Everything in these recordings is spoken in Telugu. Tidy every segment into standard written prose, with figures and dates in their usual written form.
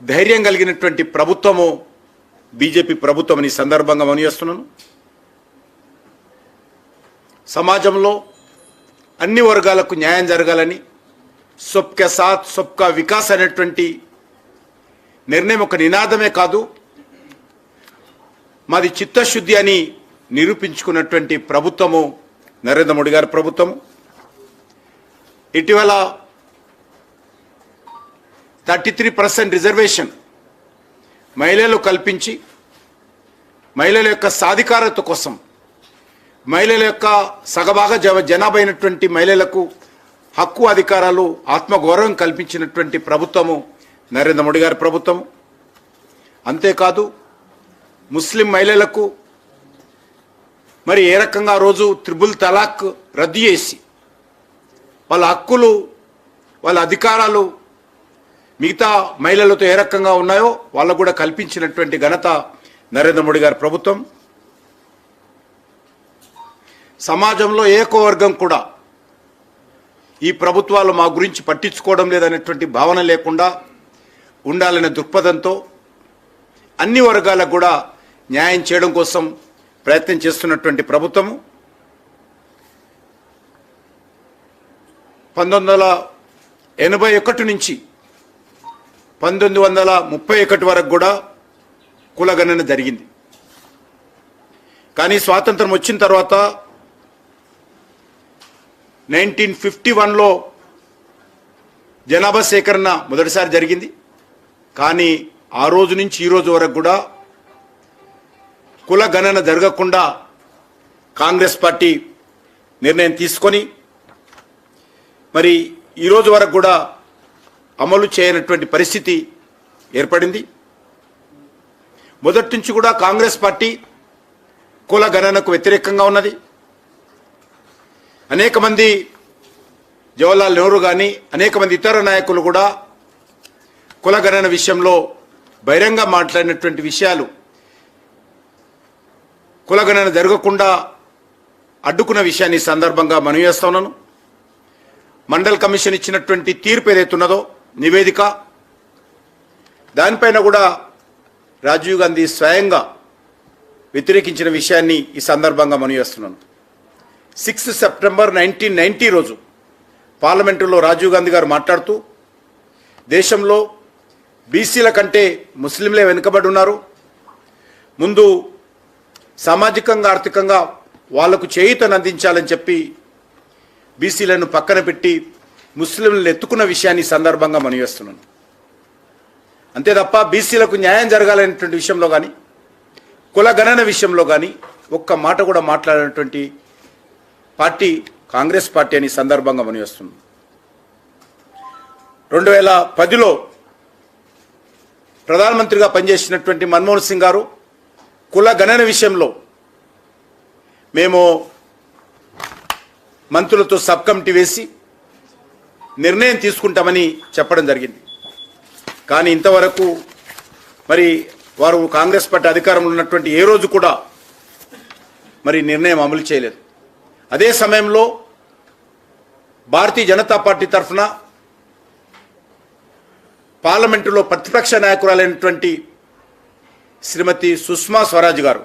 ధైర్యం కలిగినటువంటి ప్రభుత్వము బీజేపీ ప్రభుత్వం అని సందర్భంగా మనవిస్తున్నాను. సమాజంలో అన్ని వర్గాలకు న్యాయం జరగాలని సబ్కా సాత్ సబ్కా వికాస్ అనేటువంటి నిర్ణయం ఒక నినాదమే కాదు, మాది చిత్తశుద్ధి అని నిరూపించుకున్నటువంటి ప్రభుత్వము నరేంద్ర మోడీ గారి ప్రభుత్వము. ఇటీవల 33% రిజర్వేషన్ మహిళలు కల్పించి మహిళల యొక్క సాధికారత కోసం, మహిళల యొక్క సగభాగ జనాభా అయినటువంటి మహిళలకు హక్కు అధికారాలు ఆత్మగౌరవం కల్పించినటువంటి ప్రభుత్వము నరేంద్ర మోడీ గారి ప్రభుత్వము. అంతేకాదు ముస్లిం మహిళలకు మరి ఏ రకంగా రోజు త్రిబుల్ తలాక్ రద్దు చేసి వాళ్ళ హక్కులు వాళ్ళ అధికారాలు మిగతా మహిళలతో ఏ రకంగా ఉన్నాయో వాళ్ళకు కూడా కల్పించినటువంటి ఘనత నరేంద్ర మోడీ గారి ప్రభుత్వం. సమాజంలో ఏకో వర్గం కూడా ఈ ప్రభుత్వాలు మా గురించి పట్టించుకోవడం లేదనేటువంటి భావన లేకుండా ఉండాలనే దృక్పథంతో అన్ని వర్గాలకు కూడా న్యాయం చేయడం కోసం ప్రయత్నం చేస్తున్నటువంటి ప్రభుత్వము. 1981 నుంచి 1931 వరకు కూడా కులగణన జరిగింది. కానీ స్వాతంత్రం వచ్చిన తర్వాత 1951లో జనాభా సేకరణ మొదటిసారి జరిగింది. కానీ ఆ రోజు నుంచి ఈ రోజు వరకు కూడా కుల గణన జరగకుండా కాంగ్రెస్ పార్టీ నిర్ణయం తీసుకొని మరి ఈ రోజు వరకు కూడా అమలు చేయనటువంటి పరిస్థితి ఏర్పడింది. మొదటి నుంచి కూడా కాంగ్రెస్ పార్టీ కుల గణనకు వ్యతిరేకంగా ఉన్నది. అనేక మంది జవహర్లాల్ నెహ్రూ కానీ అనేక మంది ఇతర నాయకులు కూడా కుల గణన విషయంలో బహిరంగ మాట్లాడినటువంటి విషయాలు కులగణన జరగకుండా అడ్డుకున్న విషయాన్ని సందర్భంగా మనవి చేస్తా ఉన్నాను. మండల్ కమిషన్ ఇచ్చినటువంటి తీర్పు ఏదైతున్నదో నివేదిక, దానిపైన కూడా రాజీవ్ గాంధీ స్వయంగా వ్యతిరేకించిన విషయాన్ని ఈ సందర్భంగా మనవి చేస్తున్నాను. 6 సెప్టెంబర్ 1990 రోజు పార్లమెంటులో రాజీవ్ గాంధీ గారు మాట్లాడుతూ దేశంలో బీసీల కంటే ముస్లింలే వెనుకబడి ఉన్నారు, ముందు సామాజికంగా ఆర్థికంగా వాళ్లకు చేయూతను అందించాలని చెప్పి బీసీలను పక్కన పెట్టి ముస్లింలను ఎత్తుకున్న విషయాన్ని సందర్భంగా మనవేస్తున్నాను. అంతే తప్ప బీసీలకు న్యాయం జరగాలనేటువంటి విషయంలో కానీ కుల గణన విషయంలో కానీ ఒక్క మాట కూడా మాట్లాడినటువంటి పార్టీ కాంగ్రెస్ పార్టీ అని సందర్భంగా మనవేస్తున్నాను. 2010లో ప్రధానమంత్రిగా పనిచేసినటువంటి మన్మోహన్ సింగ్ గారు కుల గణన విషయంలో మేము మంత్రులతో సబ్ కమిటీ వేసి నిర్ణయం తీసుకుంటామని చెప్పడం జరిగింది. కానీ ఇంతవరకు మరి వారు కాంగ్రెస్ పార్టీ అధికారంలో ఉన్నటువంటి ఏ రోజు కూడా మరి నిర్ణయం అమలు చేయలేదు. అదే సమయంలో భారతీయ జనతా పార్టీ తరఫున పార్లమెంటులో ప్రతిపక్ష నాయకురాలైనటువంటి శ్రీమతి సుష్మా స్వరాజ్ గారు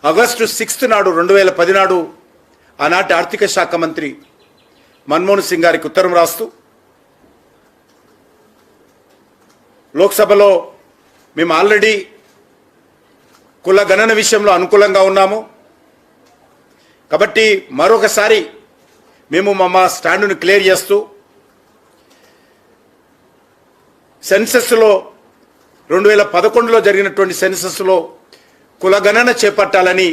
ఆగస్టు 6 నాడు 2010 నాడు ఆనాటి ఆర్థిక శాఖ మంత్రి మన్మోహన్ సింగ్ గారికి ఉత్తరం రాస్తూ లోక్సభలో మేము ఆల్రెడీ కుల గణన విషయంలో అనుకూలంగా ఉన్నాము కాబట్టి మరొకసారి మేము మా స్టాండును క్లియర్ చేస్తూ సెన్సస్లో 2011లో జరిగినటువంటి సెన్సస్లో కులగణన చేపట్టాలని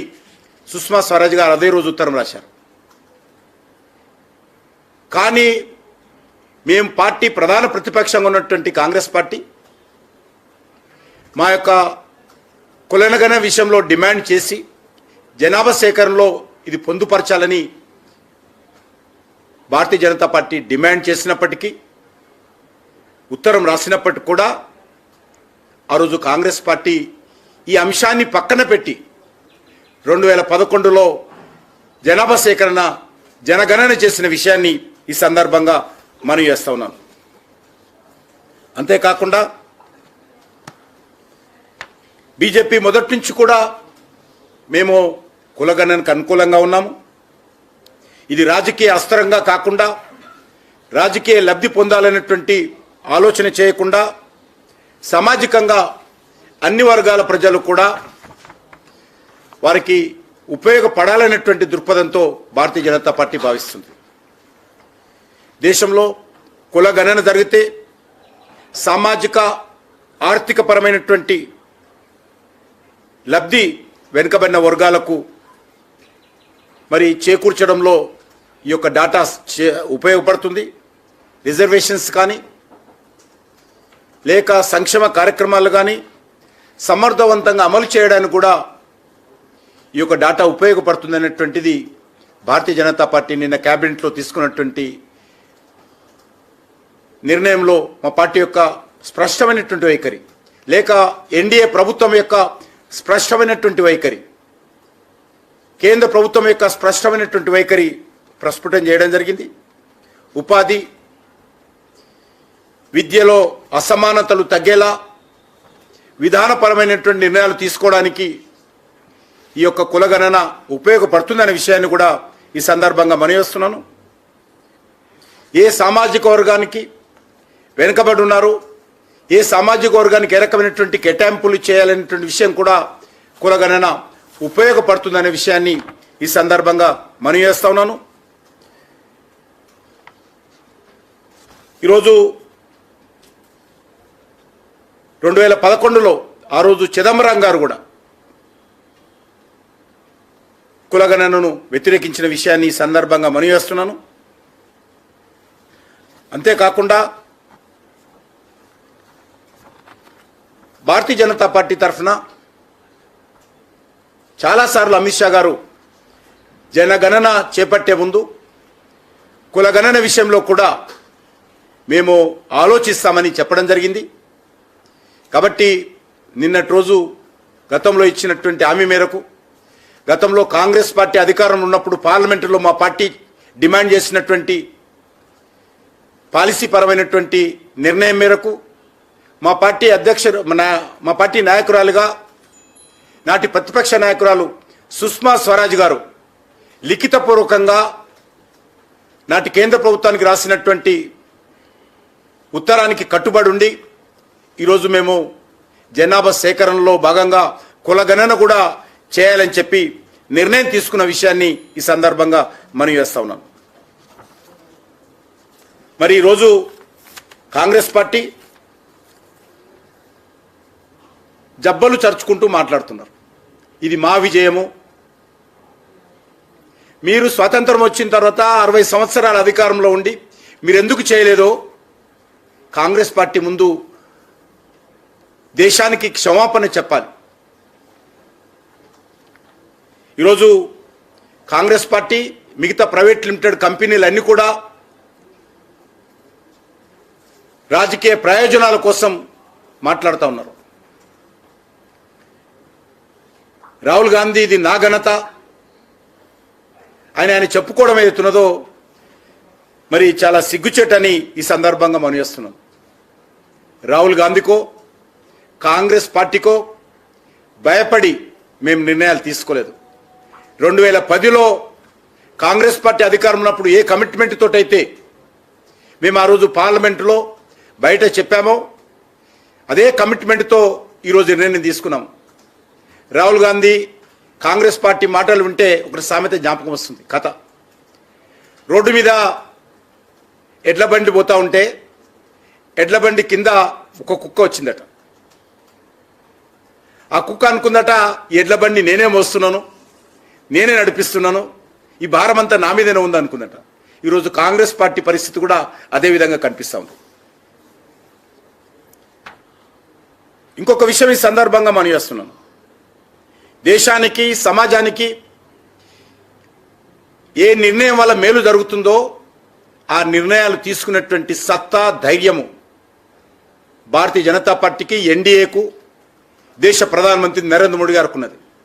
సుష్మా స్వరాజ్ గారు అదే రోజు ఉత్తరం రాశారు. కానీ మేము పార్టీ ప్రధాన ప్రతిపక్షంగా ఉన్నటువంటి కాంగ్రెస్ పార్టీ మా యొక్క కులగణన విషయంలో డిమాండ్ చేసి జనాభా సేకరణలో ఇది పొందుపరచాలని భారతీయ జనతా పార్టీ డిమాండ్ చేసినప్పటికీ ఉత్తరం రాసినప్పటికీ కూడా ఆ రోజు కాంగ్రెస్ పార్టీ ఈ అంశాన్ని పక్కన పెట్టి 2011లో జనాభా సేకరణ జనగణన చేసిన విషయాన్ని ఈ సందర్భంగా మనవి చేస్తా ఉన్నాను. అంతేకాకుండా బీజేపీ మొదటి నుంచి కూడా మేము కులగణనకు అనుకూలంగా ఉన్నాము. ఇది రాజకీయ అస్త్రంగా కాకుండా రాజకీయ లబ్ధి పొందాలనేటువంటి ఆలోచన చేయకుండా సామాజికంగా అన్ని వర్గాల ప్రజలు కూడా వారికి ఉపయోగపడాలనేటువంటి దృక్పథంతో భారతీయ జనతా పార్టీ భావిస్తుంది. దేశంలో కులగణన జరిగితే సామాజిక ఆర్థిక పరమైనటువంటి లబ్ధి వెనుకబడిన వర్గాలకు మరి చేకూర్చడంలో ఈ యొక్క డాటా ఉపయోగపడుతుంది. రిజర్వేషన్స్ కానీ లేక సంక్షేమ కార్యక్రమాలు కానీ సమర్థవంతంగా అమలు చేయడానికి కూడా ఈ యొక్క డాటా ఉపయోగపడుతుంది అనేటువంటిది భారతీయ జనతా పార్టీ నిన్న క్యాబినెట్లో తీసుకున్నటువంటి నిర్ణయంలో మా పార్టీ యొక్క స్పష్టమైనటువంటి వైఖరి, లేక ఎన్డీఏ ప్రభుత్వం యొక్క స్పష్టమైనటువంటి వైఖరి, కేంద్ర ప్రభుత్వం యొక్క స్పష్టమైనటువంటి వైఖరి ప్రస్ఫుటం చేయడం జరిగింది. ఉపాధి, విద్యలో అసమానతలు తగ్గేలా విధానపరమైనటువంటి నిర్ణయాలు తీసుకోవడానికి ఈ యొక్క కులగణన ఉపయోగపడుతుందనే విషయాన్ని కూడా ఈ సందర్భంగా మనవిస్తున్నాను. ఏ సామాజిక వర్గానికి వెనుకబడి ఉన్నారు, ఏ సామాజిక వర్గానికి ఏ రకమైనటువంటి కేటాయింపులు చేయాలనేటువంటి విషయం కూడా కులగణన ఉపయోగపడుతుందనే విషయాన్ని ఈ సందర్భంగా మనవి చేస్తా ఉన్నాను. ఈరోజు 2011లో ఆ రోజు చిదంబరం గారు కూడా కులగణనను వ్యతిరేకించిన విషయాన్ని ఈ సందర్భంగా మనవి చేస్తున్నాను. అంతేకాకుండా భారతీయ జనతా పార్టీ తరఫున చాలాసార్లు అమిత్ షా గారు జనగణన చేపట్టే ముందు కులగణన విషయంలో కూడా మేము ఆలోచిస్తామని చెప్పడం జరిగింది. కాబట్టి నిన్నటి రోజు గతంలో ఇచ్చినటువంటి హామీ మేరకు, గతంలో కాంగ్రెస్ పార్టీ అధికారంలో ఉన్నప్పుడు పార్లమెంటులో మా పార్టీ డిమాండ్ చేసినటువంటి పాలసీ పరమైనటువంటి నిర్ణయం మేరకు మా పార్టీ నాయకురాలుగా నాటి ప్రతిపక్ష నాయకురాలు సుష్మా స్వరాజ్ గారు లిఖితపూర్వకంగా నాటి కేంద్ర ప్రభుత్వానికి రాసినటువంటి ఉత్తరానికి కట్టుబడి ఉండి ఈరోజు మేము జనాభా సేకరణలో భాగంగా కులగణన కూడా చేయాలని చెప్పి నిర్ణయం తీసుకున్న విషయాన్ని ఈ సందర్భంగా మనవి చేస్తా ఉన్నాం. మరి ఈరోజు కాంగ్రెస్ పార్టీ జబ్బలు చరుచుకుంటూ మాట్లాడుతున్నారు. ఇది మా విజయము, మీరు స్వాతంత్రం వచ్చిన తర్వాత 60 సంవత్సరాల అధికారంలో ఉండి మీరు ఎందుకు చేయలేదో కాంగ్రెస్ పార్టీ ముందు దేశానికి క్షమాపణ చెప్పాలి. ఈరోజు కాంగ్రెస్ పార్టీ మిగతా ప్రైవేట్ లిమిటెడ్ కంపెనీలన్నీ కూడా రాజకీయ ప్రయోజనాల కోసం మాట్లాడుతూ ఉన్నారు. రాహుల్ గాంధీ ఇది నా ఘనత ఆయన చెప్పుకోవడం ఏదైతున్నదో మరి చాలా సిగ్గుచేటని ఈ సందర్భంగా మనం చేస్తున్నాం. రాహుల్ గాంధీకో కాంగ్రెస్ పార్టీకో భయపడి మేము నిర్ణయాలు తీసుకోలేదు. 2010లో కాంగ్రెస్ పార్టీ అధికారం ఉన్నప్పుడు ఏ కమిట్మెంట్ తోటైతే మేము ఆ రోజు పార్లమెంటులో బయట చెప్పామో అదే కమిట్మెంట్తో ఈరోజు నిర్ణయం తీసుకున్నాం. రాహుల్ గాంధీ కాంగ్రెస్ పార్టీ మాటలు వింటే ఒక సామెత జ్ఞాపకం వస్తుంది. కథ, రోడ్డు మీద ఎడ్ల బండి పోతూ ఉంటే ఎడ్ల బండి కింద ఒక కుక్క వచ్చిందట. ఆ కుక్క అనుకుందట ఎడ్ల బండి నేనే మోస్తున్నాను, నేనే నడిపిస్తున్నాను, ఈ భారం అంతా నా మీదనే ఉంది అనుకుందట. ఈరోజు కాంగ్రెస్ పార్టీ పరిస్థితి కూడా అదే విధంగా కనిపిస్తూ ఉంది. ఇంకొక విషయం ఈ సందర్భంగా మనం చేస్తున్నాను. దేశానికి సమాజానికి ఏ నిర్ణయం వల్ల మేలు జరుగుతుందో ఆ నిర్ణయాలు తీసుకున్నటువంటి సత్తా, ధైర్యము భారతీయ జనతా పార్టీకి, ఎన్డీఏకు, దేశ ప్రధానమంత్రి నరేంద్ర మోడీ గారికి ఉన్నది.